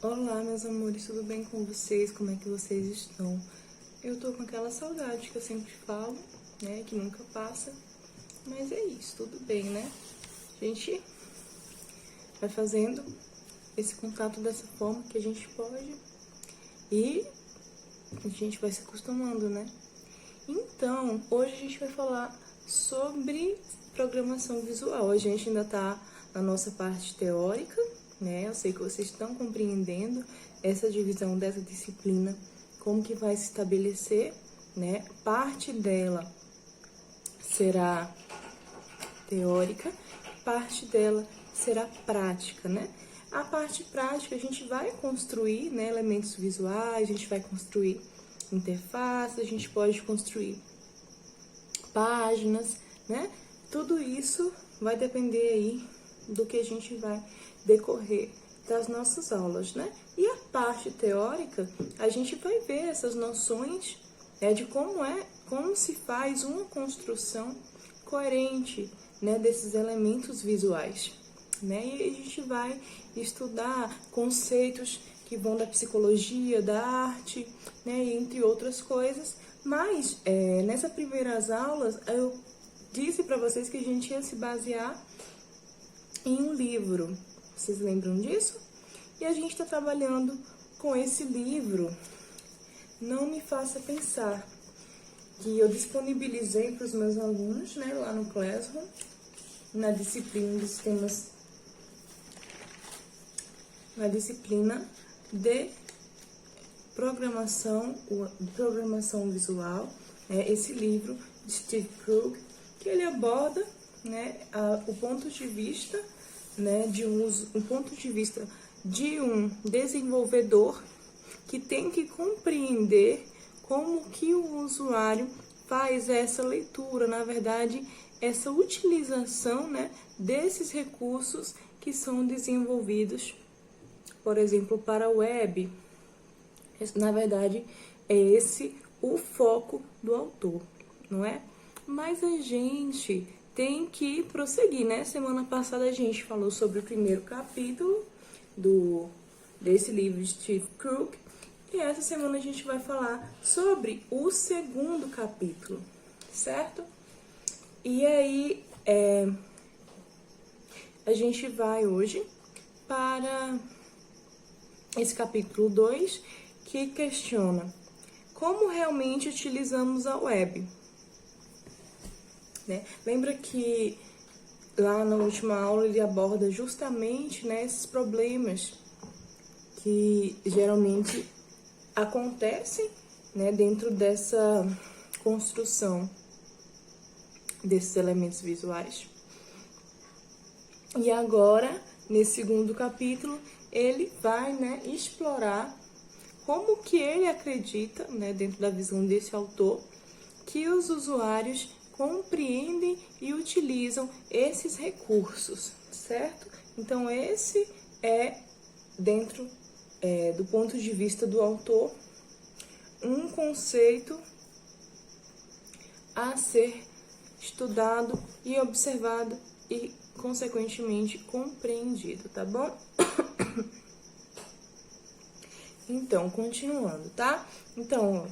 Olá, meus amores, tudo bem com vocês? Como é que vocês estão? Eu tô com aquela saudade que eu sempre falo, né? Que nunca passa. Mas é isso, tudo bem, né? A gente vai fazendo esse contato dessa forma que a gente pode e a gente vai se acostumando, né? Então, hoje a gente vai falar sobre programação visual. A gente ainda tá na nossa parte teórica, né? Eu sei que vocês estão compreendendo essa divisão dessa disciplina, como que vai se estabelecer, né? Parte dela será teórica, parte dela será prática, né? A parte prática a gente vai construir, né, elementos visuais, a gente vai construir interfaces, a gente pode construir páginas, né? Tudo isso vai depender aí do que a gente vai decorrer das nossas aulas, né? E a parte teórica, a gente vai ver essas noções, né, de como se faz uma construção coerente, né, desses elementos visuais, né? E a gente vai estudar conceitos que vão da psicologia, da arte, né, entre outras coisas. Mas nessas primeiras aulas eu disse para vocês que a gente ia se basear em um livro. Vocês lembram disso? E a gente está trabalhando com esse livro, Não Me Faça Pensar, que eu disponibilizei para os meus alunos, né, lá no Classroom, na disciplina de sistemas, na disciplina de programação visual, esse livro de Steve Krug, que ele aborda, né, o ponto de vista, né, o ponto de vista de um desenvolvedor que tem que compreender como que o usuário faz essa leitura, na verdade, essa utilização, né, desses recursos que são desenvolvidos, por exemplo, para a web. Na verdade, é esse o foco do autor, não é? Mas a gente tem que prosseguir, né? Semana passada a gente falou sobre o primeiro capítulo desse livro de Steve Krug, e essa semana a gente vai falar sobre o segundo capítulo, certo? E aí, a gente vai hoje para esse capítulo 2, que questiona como realmente utilizamos a web, né? Lembra que lá na última aula ele aborda justamente, né, esses problemas que geralmente acontecem, né, dentro dessa construção desses elementos visuais. E agora, nesse segundo capítulo, ele vai, né, explorar como que ele acredita, né, dentro da visão desse autor, que os usuários compreendem e utilizam esses recursos, certo? Então, esse é, dentro do ponto de vista do autor, um conceito a ser estudado e observado e, consequentemente, compreendido, tá bom? Então, continuando, tá? Então,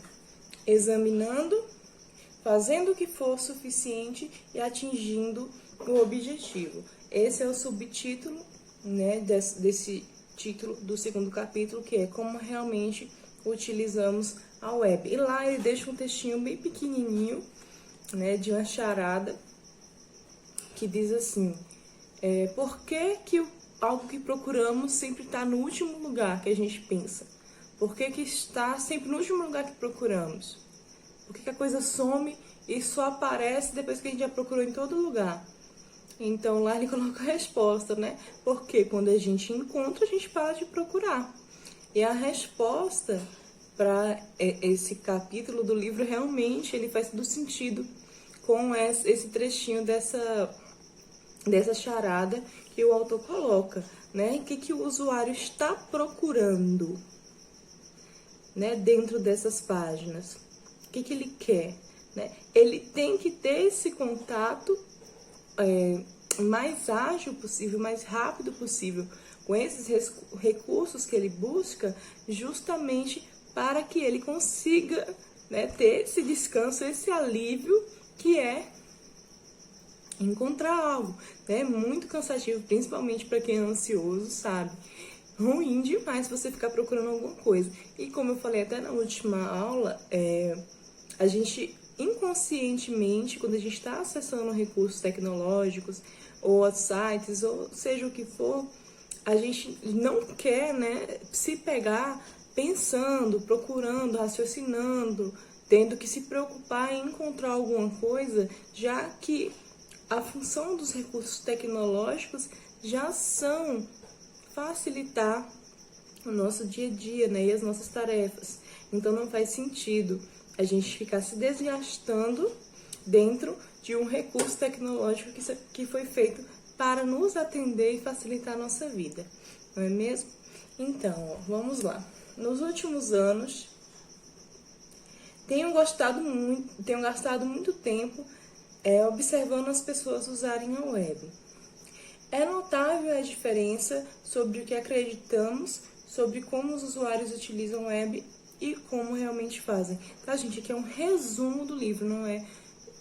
examinando, fazendo o que for suficiente e atingindo o objetivo. Esse é o subtítulo, né, desse título do segundo capítulo, que é como realmente utilizamos a web. E lá ele deixa um textinho bem pequenininho, né, de uma charada, que diz assim: por que algo que procuramos sempre está no último lugar que a gente pensa? Por que está sempre no último lugar que procuramos? Por que a coisa some e só aparece depois que a gente já procurou em todo lugar? Então lá ele coloca a resposta, né? Porque quando a gente encontra, a gente para de procurar. E a resposta para esse capítulo do livro realmente ele faz todo sentido com esse trechinho dessa charada que o autor coloca, né? O que o usuário está procurando, né, dentro dessas páginas? O que ele quer, né? Ele tem que ter esse contato mais ágil possível, mais rápido possível, com esses recursos que ele busca, justamente para que ele consiga, né, ter esse descanso, esse alívio que é encontrar algo. É muito cansativo, principalmente para quem é ansioso, sabe? Ruim demais você ficar procurando alguma coisa. E como eu falei até na última aula, a gente inconscientemente, quando a gente está acessando recursos tecnológicos, ou sites, ou seja o que for, a gente não quer, né, se pegar pensando, procurando, raciocinando, tendo que se preocupar em encontrar alguma coisa, já que a função dos recursos tecnológicos já são facilitar o nosso dia a dia, né, e as nossas tarefas. Então não faz sentido a gente ficar se desgastando dentro de um recurso tecnológico que foi feito para nos atender e facilitar a nossa vida, não é mesmo? Então, ó, vamos lá. Nos últimos anos, tenho gastado muito tempo observando as pessoas usarem a web. É notável a diferença sobre o que acreditamos, sobre como os usuários utilizam a web e como realmente fazem. Tá, gente? Aqui é um resumo do livro, não é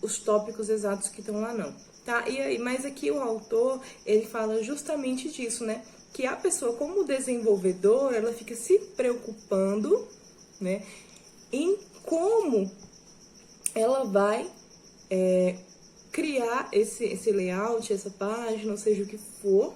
os tópicos exatos que estão lá, não. Tá? Mas aqui o autor, ele fala justamente disso, né? Que a pessoa, como desenvolvedor, ela fica se preocupando, né, em como ela vai criar esse layout, essa página, ou seja o que for,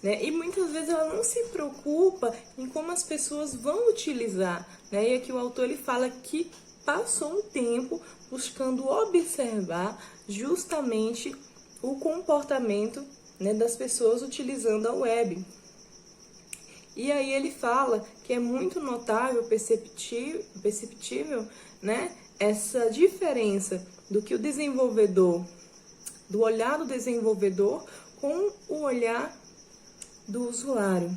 né? E muitas vezes ela não se preocupa em como as pessoas vão utilizar, né? E aqui o autor ele fala que passou um tempo buscando observar justamente o comportamento, né, das pessoas utilizando a web. E aí ele fala que é muito notável, perceptível, né, essa diferença do que o desenvolvedor, do olhar do desenvolvedor com o olhar do usuário,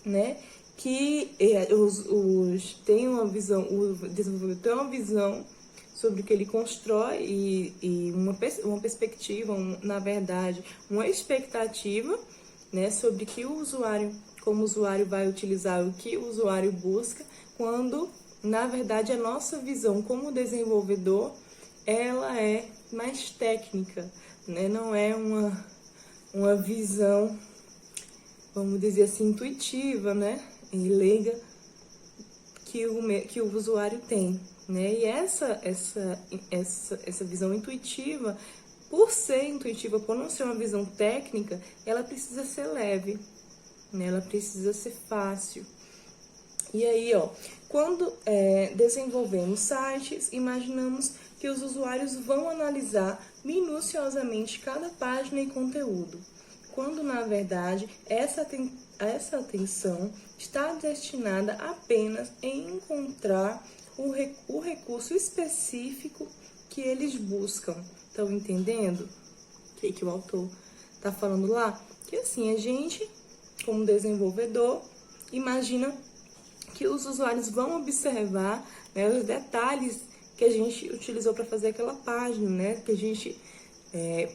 né? Que tem uma visão, o desenvolvedor tem uma visão sobre o que ele constrói e uma perspectiva, na verdade, uma expectativa, né, sobre que o usuário, como o usuário vai utilizar, o que o usuário busca, quando, na verdade, a nossa visão como desenvolvedor, ela é mais técnica, né? Não é uma visão, vamos dizer assim, intuitiva, né? E leiga que o usuário tem, né? E essa visão intuitiva, por ser intuitiva, por não ser uma visão técnica, ela precisa ser leve, né? Ela precisa ser fácil. E aí, ó, quando desenvolvemos sites, imaginamos que os usuários vão analisar minuciosamente cada página e conteúdo, quando, na verdade, essa atenção está destinada apenas em encontrar o recurso específico que eles buscam. Estão entendendo o que o autor está falando lá? Que assim, a gente, como desenvolvedor, imagina que os usuários vão observar, né, os detalhes que a gente utilizou para fazer aquela página, né, que a gente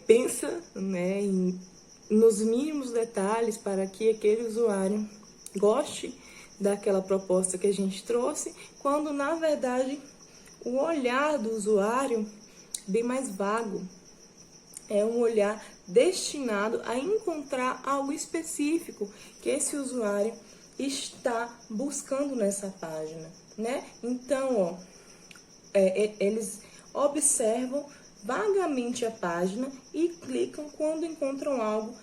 pensa, né, nos mínimos detalhes para que aquele usuário goste daquela proposta que a gente trouxe, quando na verdade o olhar do usuário é bem mais vago. É um olhar destinado a encontrar algo específico que esse usuário está buscando nessa página, né? Então, ó, eles observam vagamente a página e clicam quando encontram algo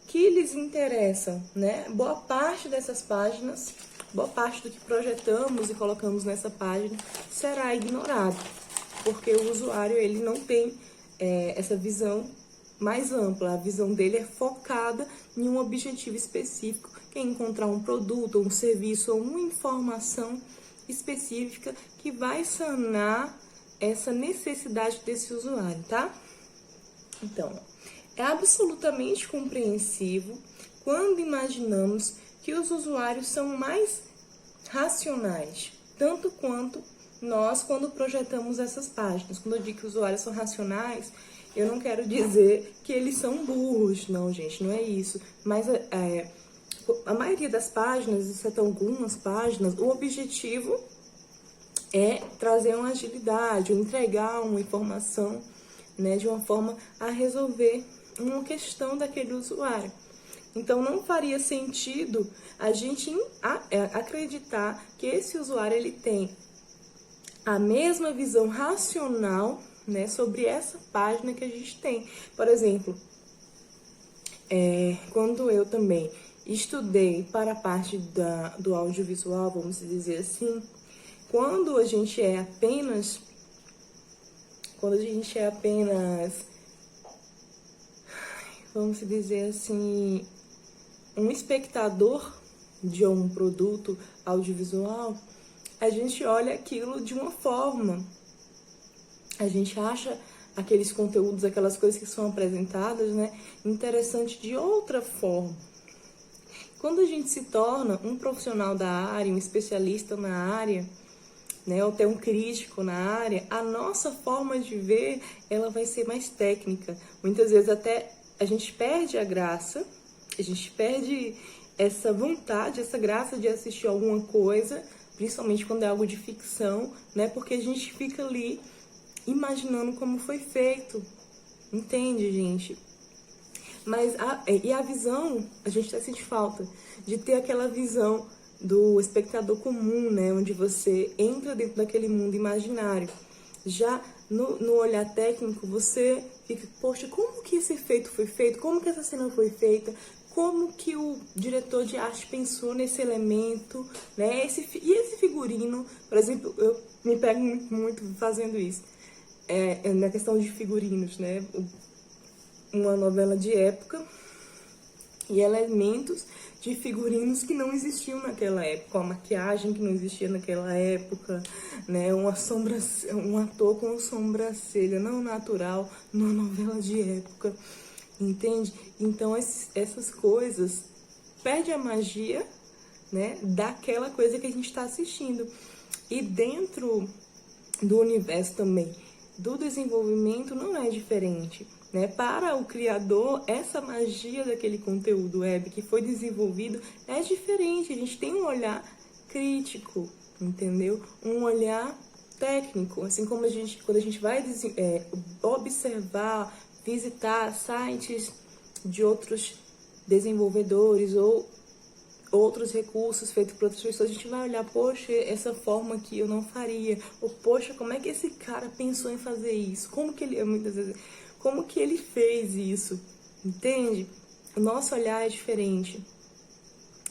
que lhes interessa, né? Boa parte dessas páginas, boa parte do que projetamos e colocamos nessa página será ignorado, porque o usuário ele não tem essa visão mais ampla. A visão dele é focada em um objetivo específico, que é encontrar um produto, ou um serviço, ou uma informação específica que vai sanar essa necessidade desse usuário, tá? Então, é absolutamente compreensivo quando imaginamos que os usuários são mais racionais, tanto quanto nós quando projetamos essas páginas. Quando eu digo que os usuários são racionais, eu não quero dizer que eles são burros, não, gente, não é isso. Mas a maioria das páginas, exceto algumas páginas, o objetivo é trazer uma agilidade, ou entregar uma informação, né, de uma forma a resolver uma questão daquele usuário. Então, não faria sentido a gente acreditar que esse usuário ele tem a mesma visão racional, né, sobre essa página que a gente tem. Por exemplo, quando eu também estudei para a parte do audiovisual, vamos dizer assim, quando a gente é apenas, vamos dizer assim, um espectador de um produto audiovisual, a gente olha aquilo de uma forma, a gente acha aqueles conteúdos, aquelas coisas que são apresentadas, né, interessante de outra forma. Quando a gente se torna um profissional da área, um especialista na área, né, ou até um crítico na área, a nossa forma de ver, ela vai ser mais técnica. Muitas vezes até a gente perde a graça, a gente perde essa vontade, essa graça de assistir alguma coisa, principalmente quando é algo de ficção, né, porque a gente fica ali imaginando como foi feito, entende, gente? Mas a visão, a gente até sente falta de ter aquela visão do espectador comum, né? Onde você entra dentro daquele mundo imaginário. Já no olhar técnico, você fica, poxa, como que esse efeito foi feito? Como que essa cena foi feita? Como que o diretor de arte pensou nesse elemento, né? E esse figurino, por exemplo, eu me pego muito fazendo isso. Na questão de figurinos, né? Uma novela de época e elementos de figurinos que não existiam naquela época, a maquiagem que não existia naquela época, né? Um ator com sobrancelha não natural numa novela de época, entende? Então essas coisas perde a magia, né? Daquela coisa que a gente está assistindo. E dentro do universo também do desenvolvimento não é diferente, né? Para o criador, essa magia daquele conteúdo web que foi desenvolvido é diferente. A gente tem um olhar crítico, entendeu? Um olhar técnico, assim como quando a gente vai observar, visitar sites de outros desenvolvedores ou outros recursos feitos por outras pessoas, a gente vai olhar, poxa, essa forma aqui eu não faria, ou poxa, como é que esse cara pensou em fazer isso? Como que ele fez isso? Entende? O nosso olhar é diferente.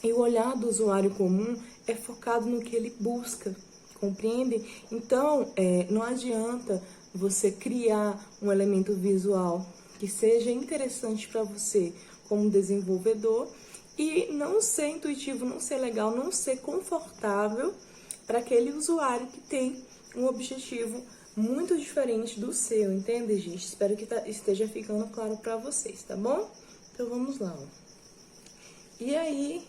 E o olhar do usuário comum é focado no que ele busca, compreende? Então, não adianta você criar um elemento visual que seja interessante para você como desenvolvedor e não ser intuitivo, não ser legal, não ser confortável para aquele usuário que tem um objetivo muito diferente do seu, entende, gente? Espero que esteja ficando claro para vocês, tá bom? Então vamos lá, ó. E aí,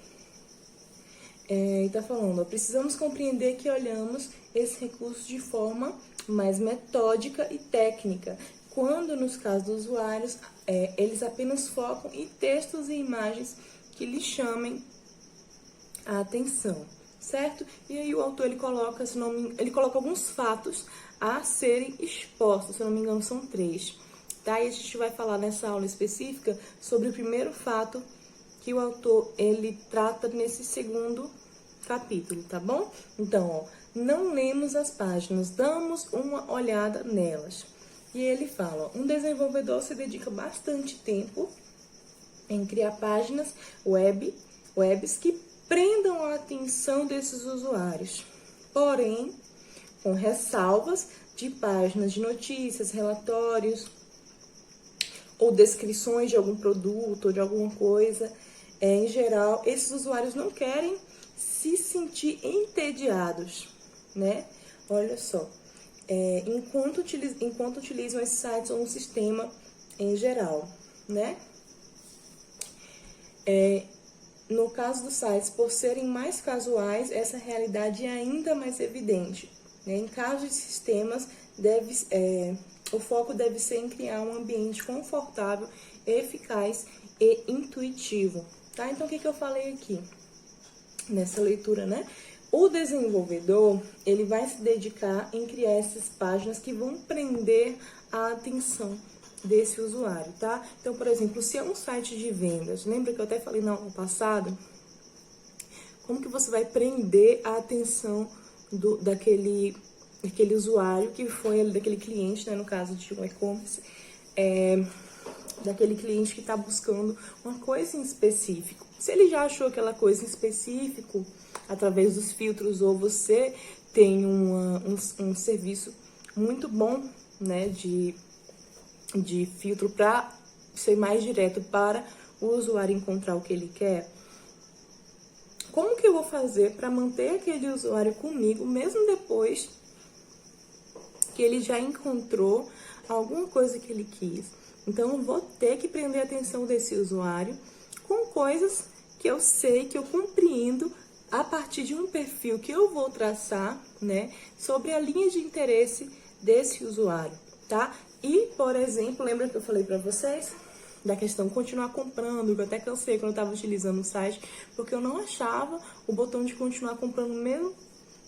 tá falando, ó, precisamos compreender que olhamos esse recurso de forma mais metódica e técnica, quando nos casos dos usuários, eles apenas focam em textos e imagens que lhe chamem a atenção, certo? E aí o autor ele coloca alguns fatos a serem expostos, se eu não me engano são 3, tá? E a gente vai falar nessa aula específica sobre o primeiro fato que o autor ele trata nesse segundo capítulo, tá bom? Então, ó, não lemos as páginas, damos uma olhada nelas. E ele fala, ó, um desenvolvedor se dedica bastante tempo em criar páginas webs que prendam a atenção desses usuários, porém, com ressalvas de páginas de notícias, relatórios ou descrições de algum produto ou de alguma coisa. Em geral, esses usuários não querem se sentir entediados, né? Olha só, enquanto utilizam esses sites ou um sistema em geral, né? No caso dos sites, por serem mais casuais, essa realidade é ainda mais evidente, né? Em caso de sistemas, o foco deve ser em criar um ambiente confortável, eficaz e intuitivo, tá? Então, o que eu falei aqui nessa leitura, né? O desenvolvedor, ele vai se dedicar em criar essas páginas que vão prender a atenção desse usuário, tá? Então, por exemplo, se é um site de vendas, lembra que eu até falei no passado? Como que você vai prender a atenção daquele usuário que foi, daquele cliente, né, no caso de um e-commerce, daquele cliente que está buscando uma coisa em específico. Se ele já achou aquela coisa em específico através dos filtros, ou você tem um serviço muito bom, né, de filtro para ser mais direto para o usuário encontrar o que ele quer, como que eu vou fazer para manter aquele usuário comigo, mesmo depois que ele já encontrou alguma coisa que ele quis? Então, eu vou ter que prender a atenção desse usuário com coisas que eu sei, que eu compreendo a partir de um perfil que eu vou traçar, né, sobre a linha de interesse desse usuário, tá? E, por exemplo, lembra que eu falei para vocês da questão continuar comprando, que eu até cansei quando eu estava utilizando o site, porque eu não achava o botão de continuar comprando, mesmo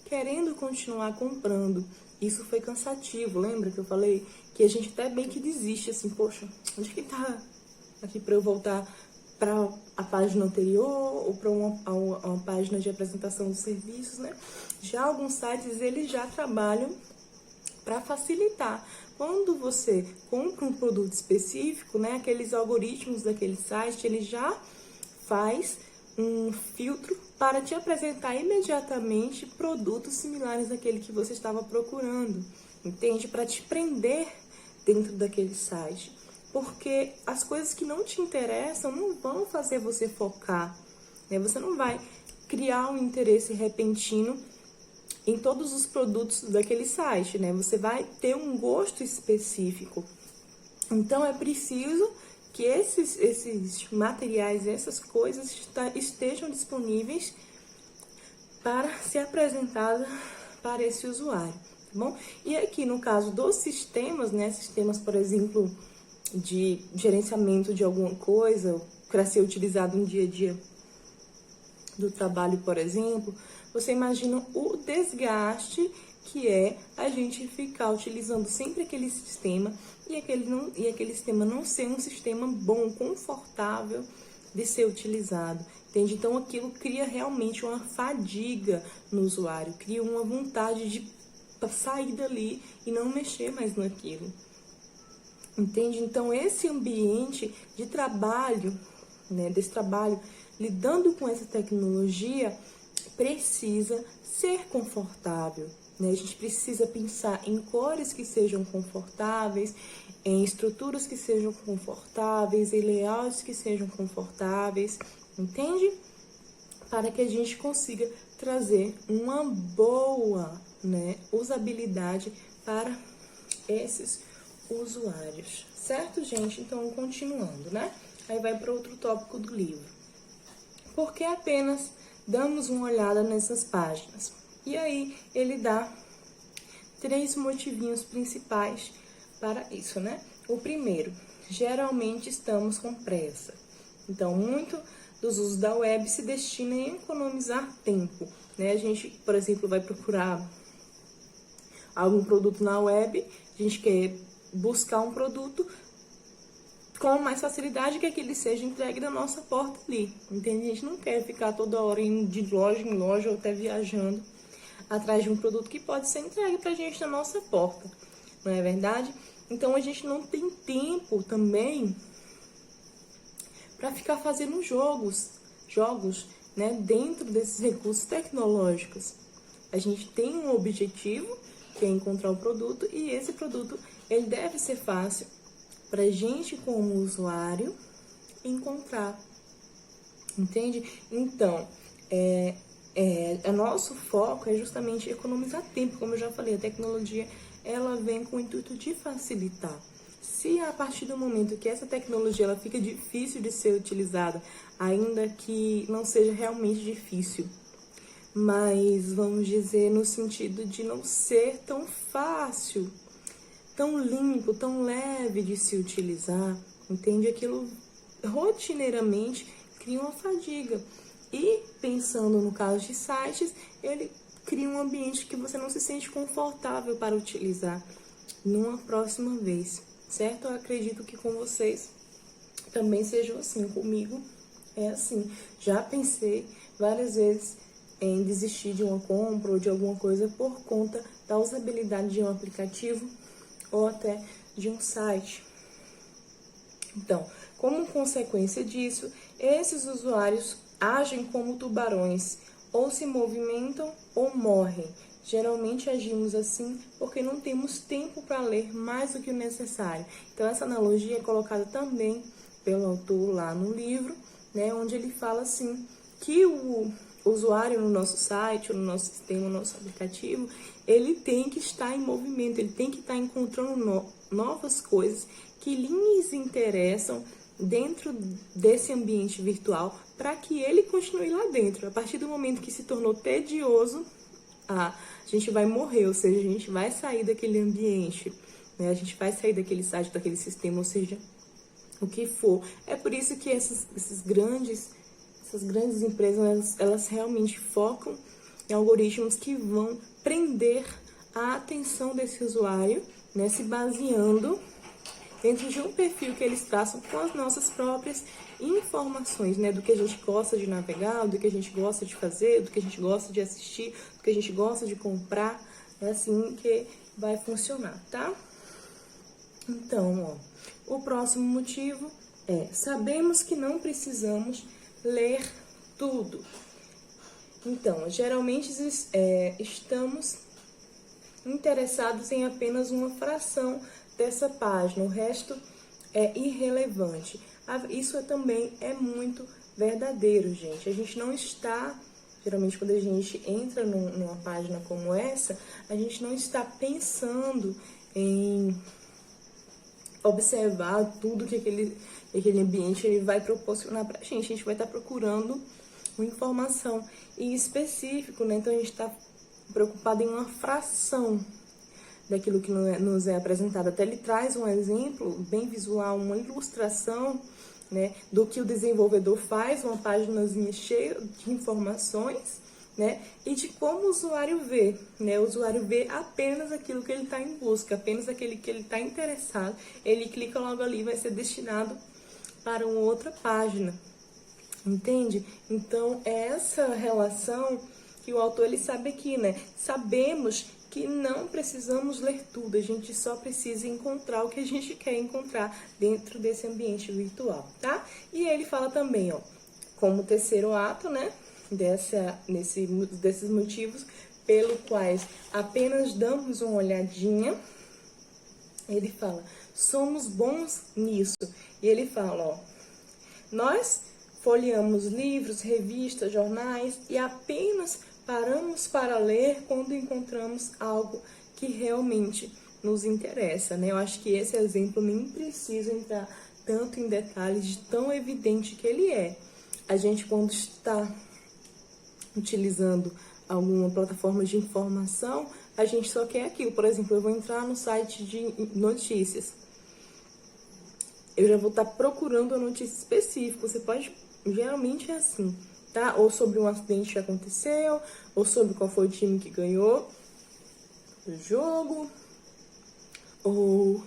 querendo continuar comprando. Isso foi cansativo, lembra que eu falei? Que a gente até bem que desiste, assim, poxa, onde que tá aqui para eu voltar para a página anterior ou para uma página de apresentação dos serviços, né? Já alguns sites, eles já trabalham para facilitar. Quando você compra um produto específico, né, aqueles algoritmos daquele site, ele já faz um filtro para te apresentar imediatamente produtos similares àquele que você estava procurando, entende? Para te prender dentro daquele site. Porque as coisas que não te interessam não vão fazer você focar, né? Você não vai criar um interesse repentino em todos os produtos daquele site, né? Você vai ter um gosto específico. Então, é preciso que esses materiais, essas coisas estejam disponíveis para ser apresentada para esse usuário, tá bom? E aqui, no caso dos sistemas, né? Sistemas, por exemplo, de gerenciamento de alguma coisa, para ser utilizado no dia a dia do trabalho, por exemplo, você imagina o desgaste que é a gente ficar utilizando sempre aquele sistema e aquele sistema não ser um sistema bom, confortável de ser utilizado, entende? Então, aquilo cria realmente uma fadiga no usuário, cria uma vontade de sair dali e não mexer mais naquilo, entende? Então, esse ambiente de trabalho, né, desse trabalho, lidando com essa tecnologia, precisa ser confortável, né? A gente precisa pensar em cores que sejam confortáveis, em estruturas que sejam confortáveis, em layouts que sejam confortáveis, entende? Para que a gente consiga trazer uma boa, né, usabilidade para esses usuários, certo, gente? Então, continuando, né? Aí vai para outro tópico do livro. Por que apenas damos uma olhada nessas páginas? E aí ele dá 3 motivinhos principais para isso, né? O primeiro, geralmente estamos com pressa. Então, muito dos usos da web se destina a economizar tempo, né? A gente, por exemplo, vai procurar algum produto na web, a gente quer buscar um produto com mais facilidade que aquele seja entregue na nossa porta ali, entende? A gente não quer ficar toda hora indo de loja em loja ou até viajando atrás de um produto que pode ser entregue pra gente na nossa porta, não é verdade? Então, a gente não tem tempo também para ficar fazendo jogos, né, dentro desses recursos tecnológicos. A gente tem um objetivo, que é encontrar o produto, e esse produto, ele deve ser fácil para a gente, como usuário, encontrar, entende? Então, nosso foco é justamente economizar tempo, como eu já falei, a tecnologia, ela vem com o intuito de facilitar. Se a partir do momento que essa tecnologia ela fica difícil de ser utilizada, ainda que não seja realmente difícil, mas vamos dizer no sentido de não ser tão fácil, tão limpo, tão leve de se utilizar, entende? Aquilo rotineiramente cria uma fadiga. E pensando no caso de sites, ele cria um ambiente que você não se sente confortável para utilizar numa próxima vez, certo? Eu acredito que com vocês também sejam assim, comigo é assim. Já pensei várias vezes em desistir de uma compra ou de alguma coisa por conta da usabilidade de um aplicativo ou até de um site. Então, como consequência disso, esses usuários agem como tubarões, ou se movimentam ou morrem. Geralmente agimos assim porque não temos tempo para ler mais do que o necessário. Então, essa analogia é colocada também pelo autor lá no livro, né, onde ele fala assim, que o usuário no nosso site, no nosso sistema, no nosso aplicativo, ele tem que estar em movimento, ele tem que estar encontrando novas coisas que lhes interessam dentro desse ambiente virtual para que ele continue lá dentro. A partir do momento que se tornou tedioso, a gente vai morrer, ou seja, a gente vai sair daquele ambiente, né? A gente vai sair daquele site, daquele sistema, ou seja, o que for. É por isso que essas grandes empresas, elas realmente focam em algoritmos que vão prender a atenção desse usuário, né, se baseando dentro de um perfil que eles traçam com as nossas próprias informações, né, do que a gente gosta de navegar, do que a gente gosta de fazer, do que a gente gosta de assistir, do que a gente gosta de comprar. É assim que vai funcionar, tá? Então, ó, o próximo motivo é: sabemos que não precisamos ler tudo. Então, geralmente estamos interessados em apenas uma fração dessa página, o resto é irrelevante. Isso também é muito verdadeiro, gente. A gente não está, geralmente quando a gente entra numa página como essa, a gente não está pensando em observar tudo que aquele ambiente ele vai proporcionar pra gente. A gente vai estar procurando uma informação em específico, né? Então a gente está preocupado em uma fração daquilo que nos é apresentado. Até ele traz um exemplo bem visual, uma ilustração, né, do que o desenvolvedor faz, uma páginazinha cheia de informações, né, e de como o usuário vê, né? O usuário vê apenas aquilo que ele está em busca, apenas aquele que ele está interessado. Ele clica logo ali, vai ser destinado para uma outra página, entende? Então, é essa relação que o autor ele sabe aqui, né? Sabemos que não precisamos ler tudo, a gente só precisa encontrar o que a gente quer encontrar dentro desse ambiente virtual, tá? E ele fala também, ó, como terceiro ato, né, desses motivos pelo quais apenas damos uma olhadinha, ele fala, somos bons nisso. E ele fala, ó, nós folheamos livros, revistas, jornais e apenas paramos para ler quando encontramos algo que realmente nos interessa, né? Eu acho que esse exemplo nem precisa entrar tanto em detalhes de tão evidente que ele é. A gente, quando está utilizando alguma plataforma de informação, a gente só quer aquilo. Por exemplo, eu vou entrar no site de notícias. Eu já vou estar procurando a notícia específica. Você pode, geralmente é assim, tá? Ou sobre um acidente que aconteceu, ou sobre qual foi o time que ganhou o jogo, ou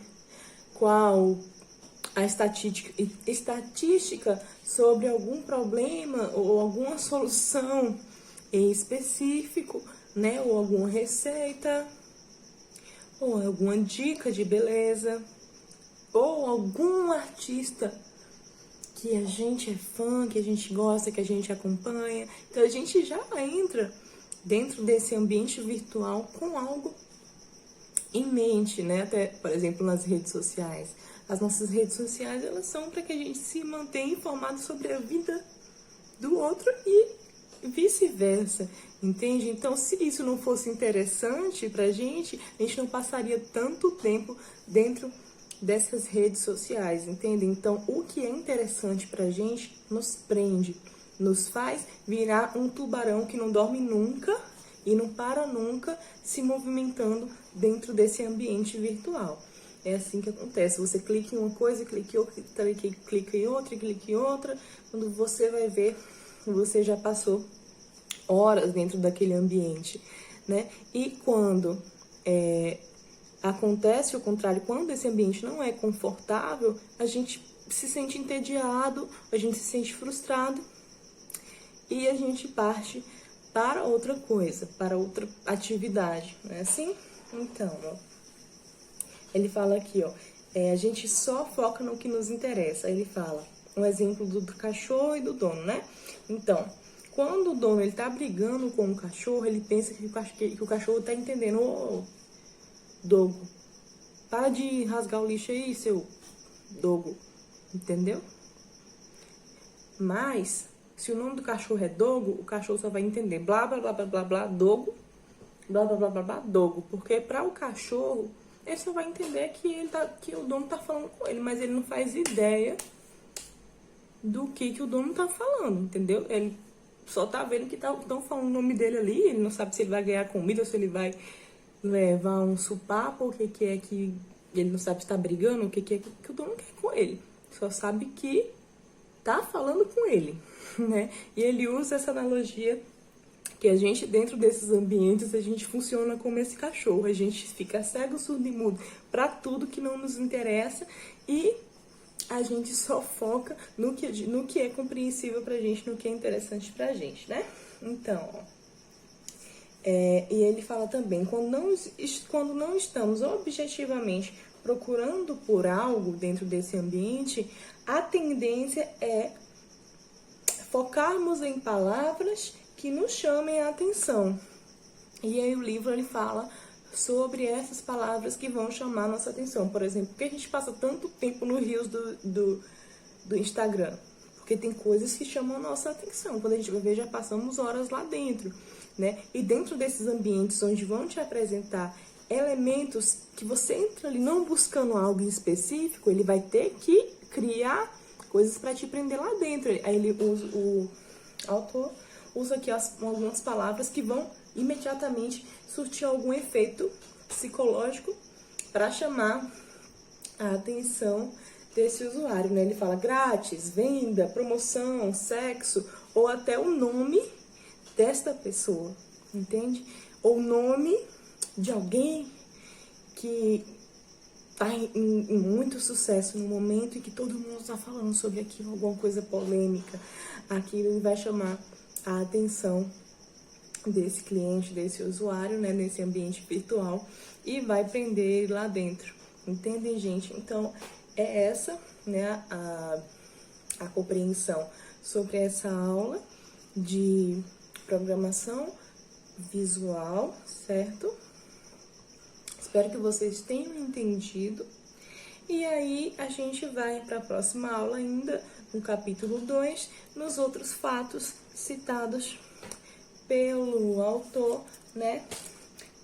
qual a estatística sobre algum problema ou alguma solução em específico, né? Ou alguma receita, ou alguma dica de beleza, ou algum artista que a gente é fã, que a gente gosta, que a gente acompanha. Então a gente já entra dentro desse ambiente virtual com algo em mente, né? Até, por exemplo, nas redes sociais. As nossas redes sociais, elas são para que a gente se mantenha informado sobre a vida do outro e vice-versa, entende? Então, se isso não fosse interessante pra gente, a gente não passaria tanto tempo dentro dessas redes sociais, entende? Então, o que é interessante pra gente nos prende, nos faz virar um tubarão que não dorme nunca e não para nunca se movimentando dentro desse ambiente virtual. é assim que acontece. Você clica em uma coisa, clica em outra, clica em outra, clica em outra. Quando você vai ver, você já passou horas dentro daquele ambiente, né? E quando acontece o contrário, quando esse ambiente não é confortável, a gente se sente entediado, a gente se sente frustrado e a gente parte para outra coisa, para outra atividade, não é assim? Então, ó, ele fala aqui, ó, a gente só foca no que nos interessa. Ele fala um exemplo do cachorro e do dono, né? Então, quando o dono ele tá brigando com o cachorro, ele pensa que o cachorro tá entendendo. Ô, Dogo, para de rasgar o lixo aí, seu Dogo, entendeu? Mas, se o nome do cachorro é Dogo, o cachorro só vai entender blá, blá, blá, blá, blá, blá, Dogo, blá, blá, blá, blá, blá, Dogo. Porque para o cachorro, ele só vai entender que o dono tá falando com ele, mas ele não faz ideia do que o dono tá falando, entendeu? Ele só tá vendo que estão falando o nome dele ali, ele não sabe se ele vai ganhar comida ou se ele vai levar um supapo, o que é que ele não sabe se tá brigando, o que é que o dono quer com ele. Só sabe que tá falando com ele, né? E ele usa essa analogia que a gente, dentro desses ambientes, a gente funciona como esse cachorro. A gente fica cego, surdo e mudo para tudo que não nos interessa e a gente só foca no que é compreensível pra gente, no que é interessante pra gente, né? Então, ó, e ele fala também, quando não estamos objetivamente procurando por algo dentro desse ambiente, a tendência é focarmos em palavras que nos chamem a atenção. E aí o livro ele fala sobre essas palavras que vão chamar a nossa atenção. Por exemplo, por que a gente passa tanto tempo no Reels do Instagram? Porque tem coisas que chamam a nossa atenção. Quando a gente vai ver, já passamos horas lá dentro, né? E dentro desses ambientes onde vão te apresentar elementos que você entra ali não buscando algo em específico, ele vai ter que criar coisas para te prender lá dentro. Aí o autor usa aqui algumas palavras que vão imediatamente surtir algum efeito psicológico para chamar a atenção desse usuário, né? Ele fala grátis, venda, promoção, sexo, ou até o nome desta pessoa, entende? Ou o nome de alguém que tá em muito sucesso no momento e que todo mundo está falando sobre aquilo, alguma coisa polêmica. Aquilo vai chamar a atenção desse cliente, desse usuário, né, nesse ambiente virtual e vai prender ele lá dentro. Entendem, gente? Então, é essa, né, a compreensão sobre essa aula de programação visual, certo? Espero que vocês tenham entendido. E aí, a gente vai para a próxima aula ainda, no capítulo 2, nos outros fatos citados pelo autor, né,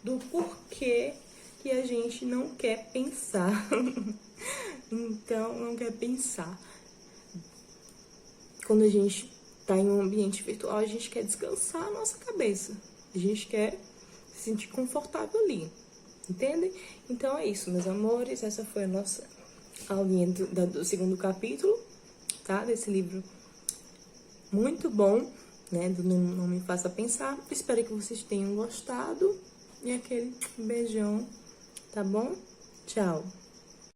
do porquê que a gente não quer pensar. Então, não quer pensar. Quando a gente tá em um ambiente virtual, a gente quer descansar a nossa cabeça. A gente quer se sentir confortável ali. Entendem? Então é isso, meus amores. Essa foi a nossa aulinha do segundo capítulo, tá? Desse livro muito bom, né? Do Não Me Faça Pensar. Espero que vocês tenham gostado. E aquele beijão, tá bom? Tchau!